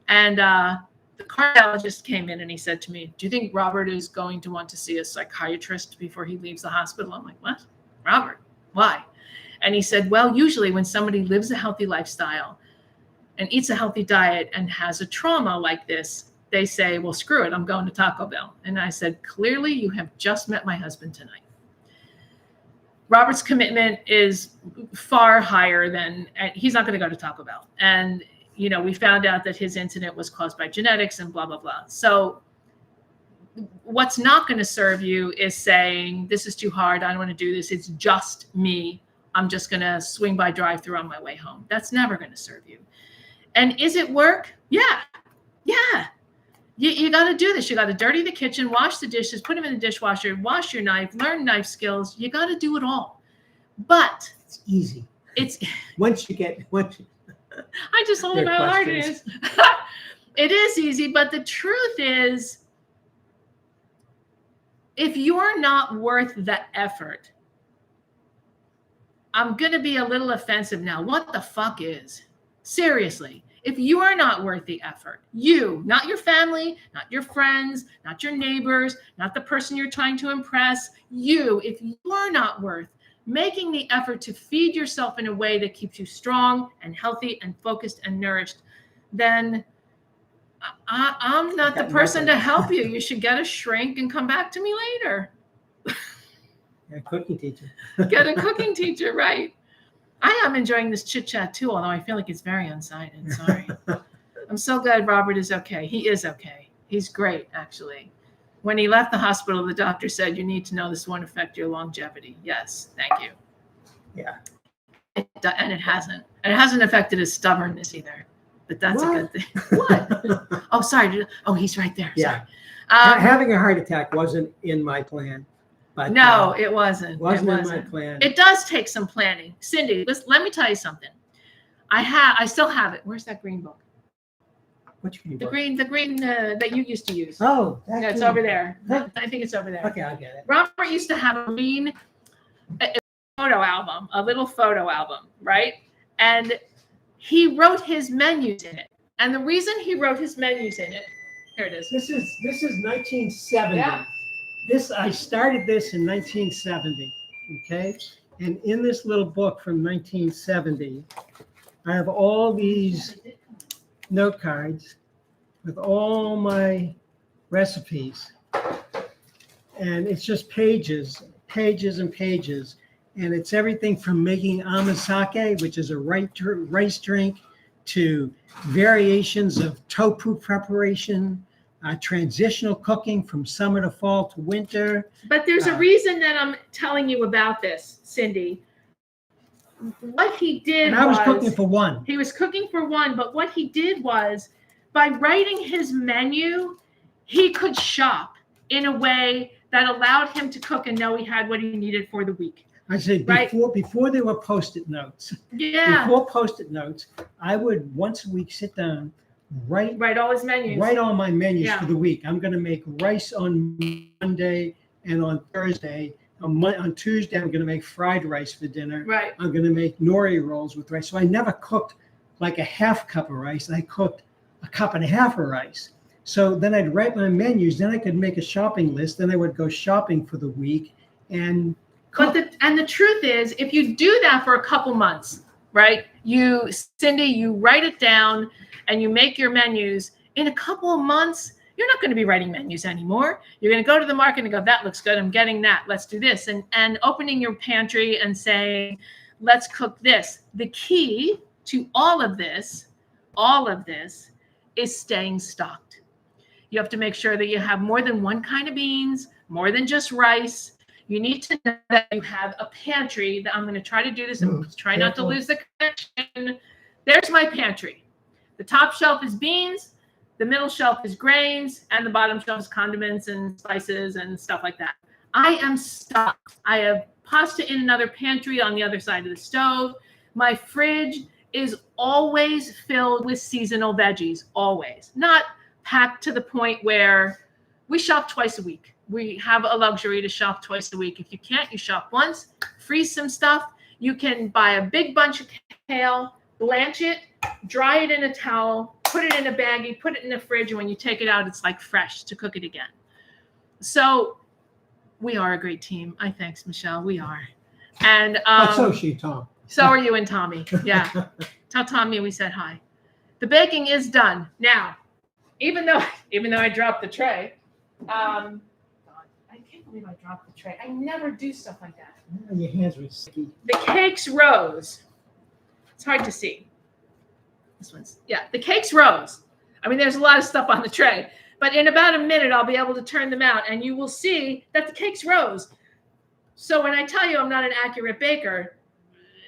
And the cardiologist came in and he said to me, do you think Robert is going to want to see a psychiatrist before he leaves the hospital? I'm like, what? Robert, why? And he said, well, usually when somebody lives a healthy lifestyle and eats a healthy diet and has a trauma like this, they say, well, screw it, I'm going to Taco Bell. And I said, clearly you have just met my husband tonight. Robert's commitment is far higher than, he's not going to go to Taco Bell. And, you know, we found out that his incident was caused by genetics and blah, blah, blah. So what's not going to serve you is saying, this is too hard, I don't want to do this, it's just me, I'm just going to swing by drive-thru on my way home. That's never going to serve you. And is it work? Yeah. You got to do this. You got to dirty the kitchen, wash the dishes, put them in the dishwasher, wash your knife, learn knife skills. You got to do it all. But it's easy. It's once you get I just told him Good how hard it is. It is easy, but the truth is, if you're not worth the effort, I'm going to be a little offensive now. What the fuck is? Seriously, if you are not worth the effort, you, not your family, not your friends, not your neighbors, not the person you're trying to impress, you, if you are not worth making the effort to feed yourself in a way that keeps you strong and healthy and focused and nourished, then I'm not the person to help you. You should get a shrink and come back to me later. A cooking teacher. Get a cooking teacher, right? I am enjoying this chit chat too, although I feel like it's very unsighted. Sorry. I'm so glad Robert is okay. He is okay. He's great, actually. When he left the hospital, the doctor said, you need to know this won't affect your longevity. Yes, thank you. Yeah. And it hasn't. And it hasn't affected his stubbornness either. But that's a good thing. What? Oh, sorry. Oh, he's right there. Yeah. Sorry. Having a heart attack wasn't in my plan. But, no, it wasn't. Wasn't in my plan. It does take some planning. Cindy, let me tell you something. I still have it. Where's that green book? Which green book? The green that you used to use. Oh, yeah, it's over there. I think it's over there. Okay, I'll get it. Robert used to have a green photo album, a little photo album, right? And he wrote his menus in it. And the reason he wrote his menus in it, here it is. This is 1970. Yeah. I started this in 1970, okay? And in this little book from 1970, I have all these note cards with all my recipes. And it's just pages and pages. And it's everything from making amasake, which is a rice drink, to variations of tofu preparation, transitional cooking from summer to fall to winter. But there's a reason that I'm telling you about this, Cindy. What he did and I was cooking for one. He was cooking for one, but what he did was, by writing his menu, he could shop in a way that allowed him to cook and know he had what he needed for the week. I said before there were Post-it notes. Yeah. Before Post-it notes, I would once a week sit down, write all his menus. Write all my menus for the week. I'm going to make rice on Monday and on Thursday. On Tuesday, I'm going to make fried rice for dinner. Right. I'm going to make nori rolls with rice. So I never cooked like a half cup of rice. I cooked a cup and a half of rice. So then I'd write my menus. Then I could make a shopping list. Then I would go shopping for the week and cook. But the truth is, if you do that for a couple months, right? Cindy, you write it down and you make your menus. In a couple of months, you're not going to be writing menus anymore. You're going to go to the market and go, that looks good. I'm getting that. Let's do this. And opening your pantry and saying, let's cook this. The key to all of this is staying stocked. You have to make sure that you have more than one kind of beans, more than just rice. You need to know that you have a pantry. That I'm going to try to do this and try not to lose the connection. There's my pantry. The top shelf is beans. The middle shelf is grains, and the bottom shelf is condiments and spices and stuff like that. I am stocked. I have pasta in another pantry on the other side of the stove. My fridge is always filled with seasonal veggies, always. Not packed to the point where we shop twice a week. We have a luxury to shop twice a week. If you can't, you shop once, freeze some stuff. You can buy a big bunch of kale, blanch it, dry it in a towel, put it in a baggie, put it in the fridge, and when you take it out, it's like fresh to cook it again. So we are a great team. Thanks, Michelle. We are. And so is she, Tom. So are you and Tommy. Yeah. Tell Tommy we said hi. The baking is done. Now, even though I dropped the tray, I can't believe I dropped the tray. I never do stuff like that. Your hands were sticky. The cakes rose. It's hard to see. The cakes rose. I mean, there's a lot of stuff on the tray, but in about a minute, I'll be able to turn them out and you will see that the cakes rose. So when I tell you I'm not an accurate baker,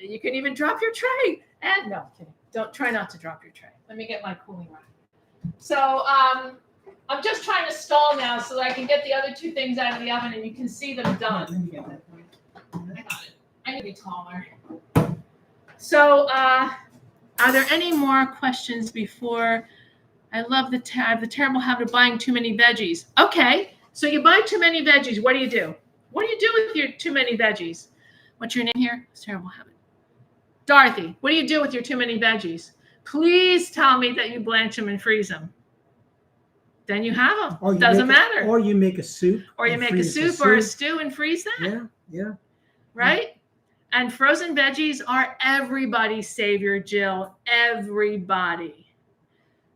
you can even drop your tray. And no, kidding. Don't try not to drop your tray. Let me get my cooling rod. So I'm just trying to stall now so that I can get the other two things out of the oven and you can see them done. Let me get that. I got it. I need to be taller. So Are there any more questions before? I have the terrible habit of buying too many veggies. Okay, so you buy too many veggies. What do you do? What do you do with your too many veggies? What's your name here? It's a terrible habit. Dorothy, what do you do with your too many veggies? Please tell me that you blanch them and freeze them. Then you have them. Doesn't matter. Or you make a soup. Or you make a soup or a stew and freeze that. Yeah. Right? And frozen veggies are everybody's savior, Jill. Everybody.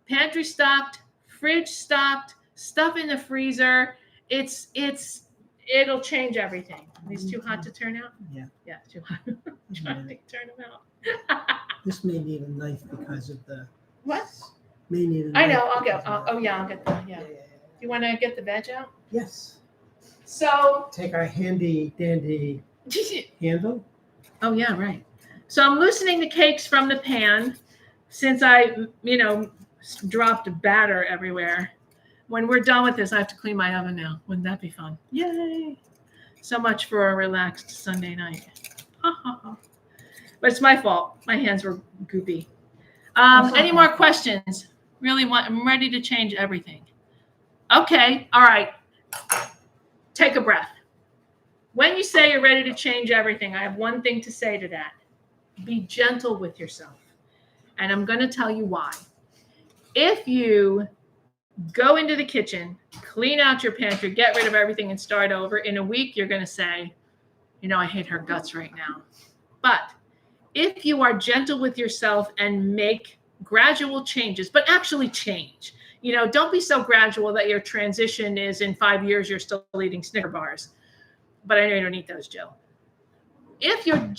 Pantry stocked, fridge stocked, stuff in the freezer. It'll change everything. Are these too hot to turn out? Yeah. Yeah, too hot. Trying to turn them out. This may need a knife because of the. What? May need a knife. I know. I'll get. I'll get the. Yeah. You want to get the veg out? Yes. So take our handy dandy handle. Oh yeah, right. So I'm loosening the cakes from the pan since I, dropped batter everywhere. When we're done with this, I have to clean my oven now. Wouldn't that be fun? Yay! So much for a relaxed Sunday night. But it's my fault. My hands were goopy. Any more questions? I'm ready to change everything. Okay, all right. Take a breath. When you say you're ready to change everything, I have one thing to say to that. Be gentle with yourself. And I'm going to tell you why. If you go into the kitchen, clean out your pantry, get rid of everything and start over, in a week, you're going to say, I hate her guts right now. But if you are gentle with yourself and make gradual changes, but actually change, don't be so gradual that your transition is in 5 years, you're still eating Snicker bars. But I know you don't eat those, Jill. If you're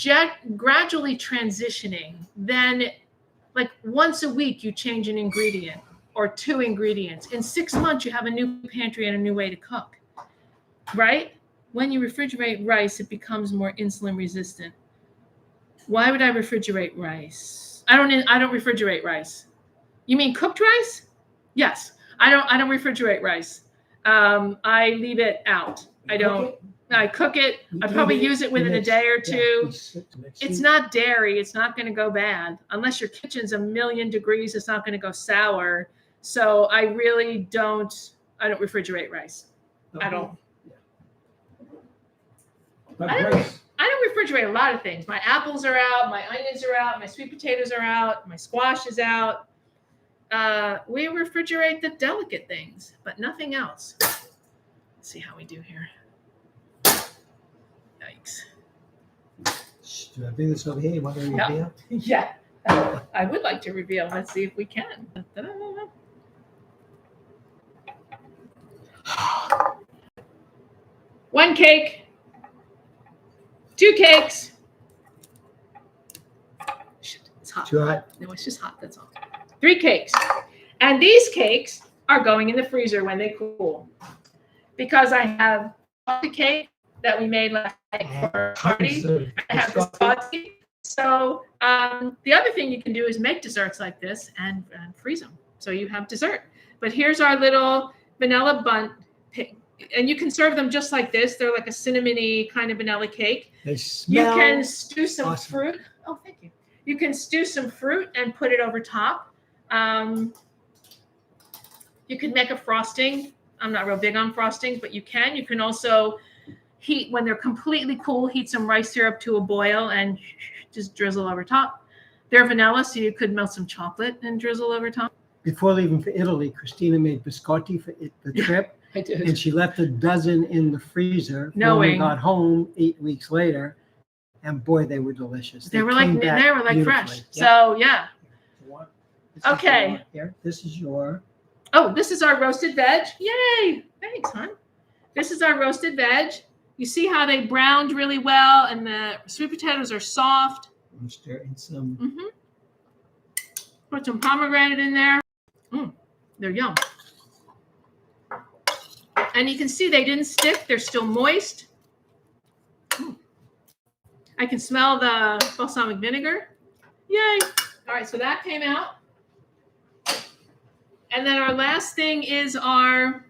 gradually transitioning, then like once a week, you change an ingredient or 2 ingredients. In 6 months, you have a new pantry and a new way to cook, right? When you refrigerate rice, it becomes more insulin resistant. Why would I refrigerate rice? I don't refrigerate rice. You mean cooked rice? Yes. I don't refrigerate rice. I leave it out. I cook it. I probably use it within a day or two. It's not dairy. It's not going to go bad. Unless your kitchen's 1,000,000 degrees, it's not going to go sour. So I really don't refrigerate rice at all. I don't refrigerate a lot of things. My apples are out. My onions are out. My sweet potatoes are out. My squash is out. We refrigerate the delicate things, but nothing else. Let's see how we do here. Yikes. Do I bring this over here? You want to reveal? Yeah. I would like to reveal. Let's see if we can. One cake. 2 cakes. Shit, it's hot. Too hot? No, it's just hot. That's all. 3 cakes. And these cakes are going in the freezer when they cool. Because I have the cake that we made last night for a party. I have this coffee. So the other thing you can do is make desserts like this and freeze them. So you have dessert. But here's our little vanilla bun. And you can serve them just like this. They're like a cinnamony kind of vanilla cake. They smell You can stew some awesome. fruit. Oh, thank you. You can stew some fruit and put it over top. You can make a frosting. I'm not real big on frostings, but you can. You can also heat, when they're completely cool, heat some rice syrup to a boil and just drizzle over top. They're vanilla, so you could melt some chocolate and drizzle over top. Before leaving for Italy, Christina made biscotti for the trip. I did. And she left a dozen in the freezer. Knowing. When we got home 8 weeks later, and boy, they were delicious. They were like fresh. Yep. So yeah. Okay. Here, this is your. Oh, this is our roasted veg. Yay! Thanks, hon. This is our roasted veg. You see how they browned really well, and the sweet potatoes are soft. Stir in some. Put some pomegranate in there. They're yum. And you can see they didn't stick. They're still moist. I can smell the balsamic vinegar. Yay. All right, so that came out. And then our last thing is our,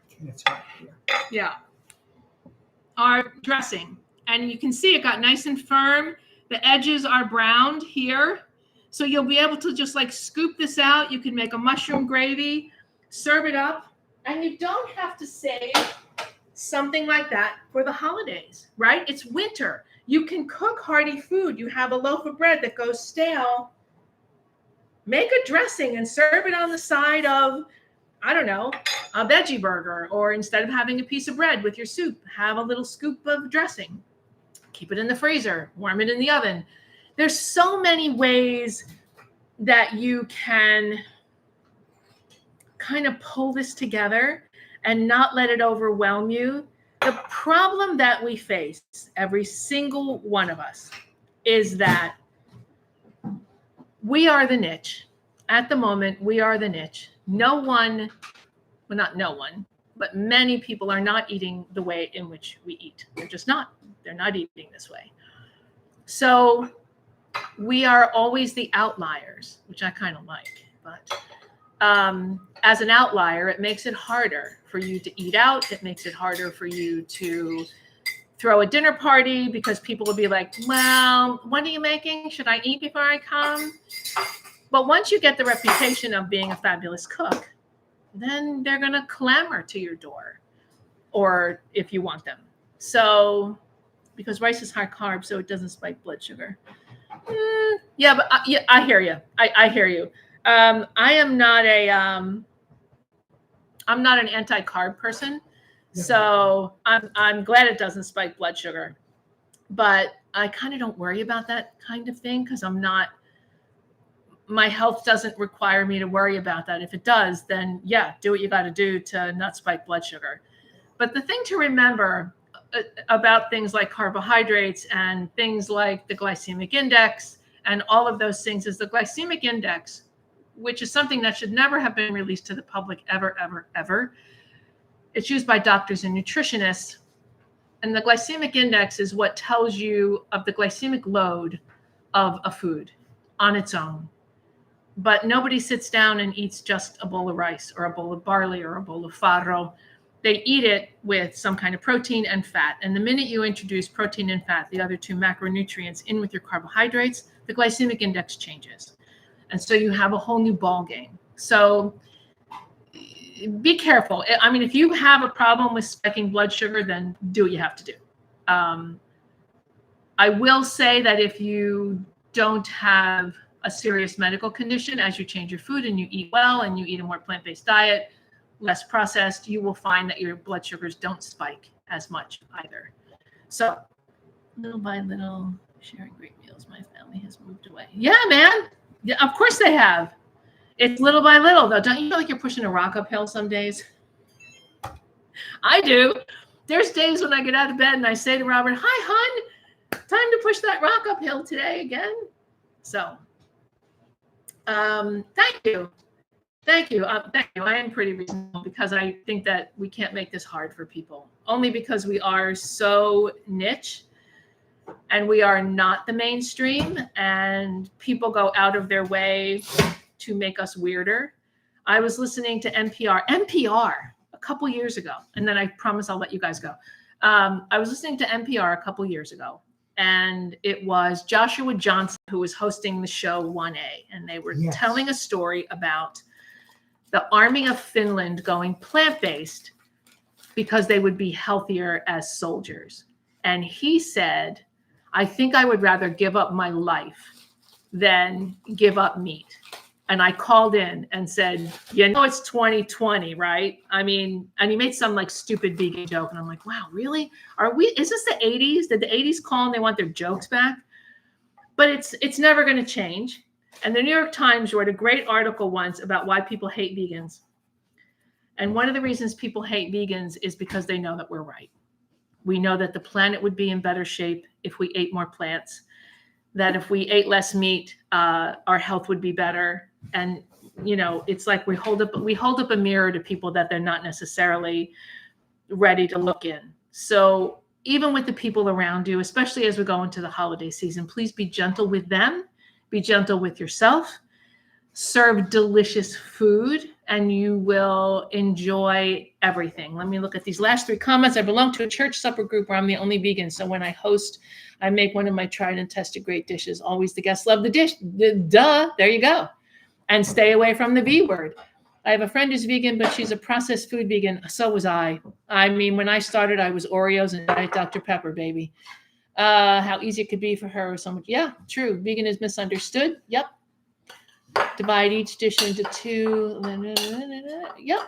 our dressing. And you can see it got nice and firm. The edges are browned here. So you'll be able to just like scoop this out. You can make a mushroom gravy, serve it up, and you don't have to save something like that for the holidays, right? It's winter. You can cook hearty food. You have a loaf of bread that goes stale. Make a dressing and serve it on the side of, I don't know, a veggie burger, or instead of having a piece of bread with your soup, have a little scoop of dressing. Keep it in the freezer, warm it in the oven. There's so many ways that you can kind of pull this together and not let it overwhelm you. The problem that we face, every single one of us, is that we are the niche. At the moment, we are the niche. No one, well, not no one, but many people are not eating the way in which we eat. They're just not. They're not eating this way. So we are always the outliers, which I kind of like. But as an outlier, it makes it harder for you to eat out. It makes it harder for you to throw a dinner party because people will be like, well, what are you making? Should I eat before I come? But once you get the reputation of being a fabulous cook, then they're going to clamor to your door, or if you want them. So, because rice is high carb, so it doesn't spike blood sugar. Yeah, but I hear you. I hear you. I am not I'm not an anti-carb person, so I'm glad it doesn't spike blood sugar. But I kind of don't worry about that kind of thing because my health doesn't require me to worry about that. If it does, then yeah, do what you got to do to not spike blood sugar. But the thing to remember about things like carbohydrates and things like the glycemic index and all of those things is the glycemic index, which is something that should never have been released to the public ever, ever, ever. It's used by doctors and nutritionists. And the glycemic index is what tells you of the glycemic load of a food on its own. But nobody sits down and eats just a bowl of rice or a bowl of barley or a bowl of farro. They eat it with some kind of protein and fat. And the minute you introduce protein and fat, the other two macronutrients, in with your carbohydrates, the glycemic index changes. And so you have a whole new ball game. So be careful. I mean, if you have a problem with spiking blood sugar, then do what you have to do. I will say that if you don't have a serious medical condition, as you change your food and you eat well and you eat a more plant-based diet, less processed, you will find that your blood sugars don't spike as much either. So little by little, sharing great meals, my family has moved away. Yeah, man. Yeah, of course they have. It's little by little, though. Don't you feel like you're pushing a rock uphill some days? I do. There's days when I get out of bed and I say to Robert, hi, hon, time to push that rock uphill today again. So thank you. Thank you. Thank you. I am pretty reasonable because I think that we can't make this hard for people, only because we are so niche and we are not the mainstream, and people go out of their way to make us weirder. I was listening to NPR a couple years ago, and then I promise I'll let you guys go. I was listening to NPR a couple years ago, and it was Joshua Johnson who was hosting the show 1A, and they were telling a story about the Army of Finland going plant-based because they would be healthier as soldiers. And he said, I think I would rather give up my life than give up meat. And I called in and said, it's 2020, right? I mean, and he made some like stupid vegan joke. And I'm like, wow, really? Is this the 80s? Did the 80s call and they want their jokes back? But it's never going to change. And the New York Times wrote a great article once about why people hate vegans. And one of the reasons people hate vegans is because they know that we're right. We know that the planet would be in better shape if we ate more plants, that if we ate less meat, our health would be better. And, it's like we hold up a mirror to people that they're not necessarily ready to look in. So even with the people around you, especially as we go into the holiday season, please be gentle with them. Be gentle with yourself. Serve delicious food and you will enjoy everything. Let me look at these last 3 comments. I belong to a church supper group where I'm the only vegan. So when I host, I make one of my tried and tested great dishes. Always the guests love the dish. Duh, there you go. And stay away from the V word. I have a friend who's vegan, but she's a processed food vegan. So was I. I mean, when I started, I was Oreos and Diet Dr. Pepper, baby. How easy it could be for her or someone. Yeah, true. Vegan is misunderstood. Yep. Divide each dish into 2. Yep.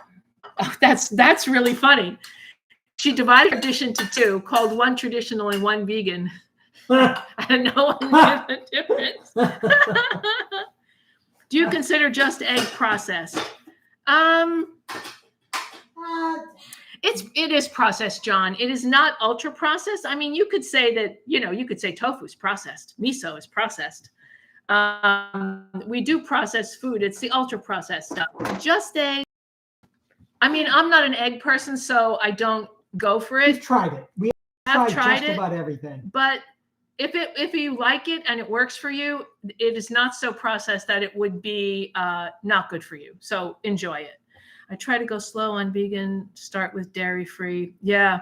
Oh, that's really funny. She divided her dish into 2, called one traditional and one vegan. And no one knew the difference. Do you consider just egg processed? It is processed, John. It is not ultra processed. I mean, you could say that, you could say tofu is processed. Miso is processed. We do process food. It's the ultra processed stuff. Just egg. I mean, I'm not an egg person, so I don't go for it. We've tried it. We have tried just it, about everything. But if you like it and it works for you, it is not so processed that it would be not good for you. So enjoy it. I try to go slow on vegan. Start with dairy free. Yeah,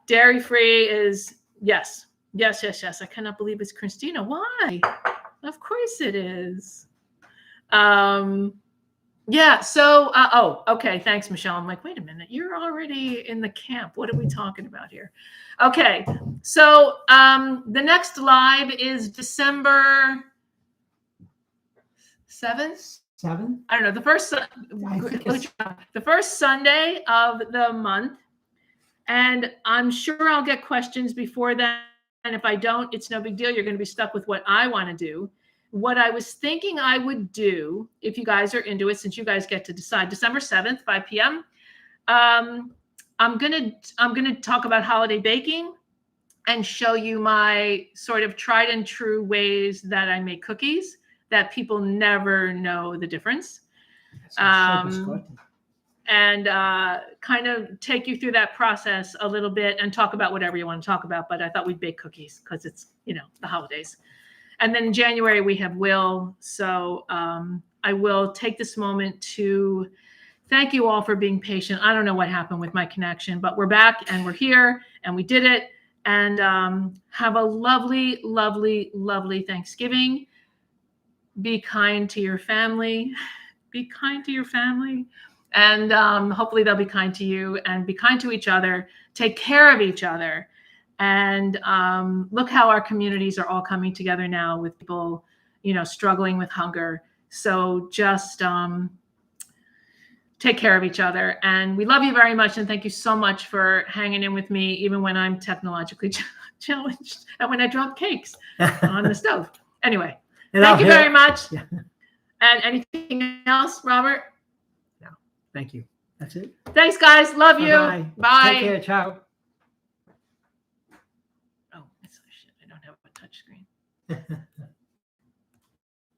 dairy free is yes. I cannot believe it's Christina. Why? Of course it is. Yeah. So, okay. Thanks, Michelle. I'm like, wait a minute. You're already in the camp. What are we talking about here? Okay. So, the next live is December 7th. 7? I don't know. The first Sunday of the month. And I'm sure I'll get questions before that. And if I don't, it's no big deal. You're going to be stuck with what I want to do. What I was thinking I would do, if you guys are into it, since you guys get to decide, December 7th, 5 p.m. I'm gonna talk about holiday baking and show you my sort of tried and true ways that I make cookies that people never know the difference. And kind of take you through that process a little bit and talk about whatever you want to talk about. But I thought we'd bake cookies because it's, the holidays. And then in January, we have Will. So I will take this moment to thank you all for being patient. I don't know what happened with my connection, but we're back and we're here and we did it. And have a lovely, lovely, lovely Thanksgiving. Be kind to your family. Be kind to your family. And hopefully they'll be kind to you and be kind to each other. Take care of each other. And look how our communities are all coming together now with people, struggling with hunger. So just take care of each other. And we love you very much. And thank you so much for hanging in with me, even when I'm technologically challenged and when I drop cakes on the stove. Anyway, thank you very much. Yeah. And anything else, Robert? Thank you. That's it. Thanks, guys. Love you. Bye-bye. Bye. Take care. Ciao. Oh, shit. I don't have a touch screen.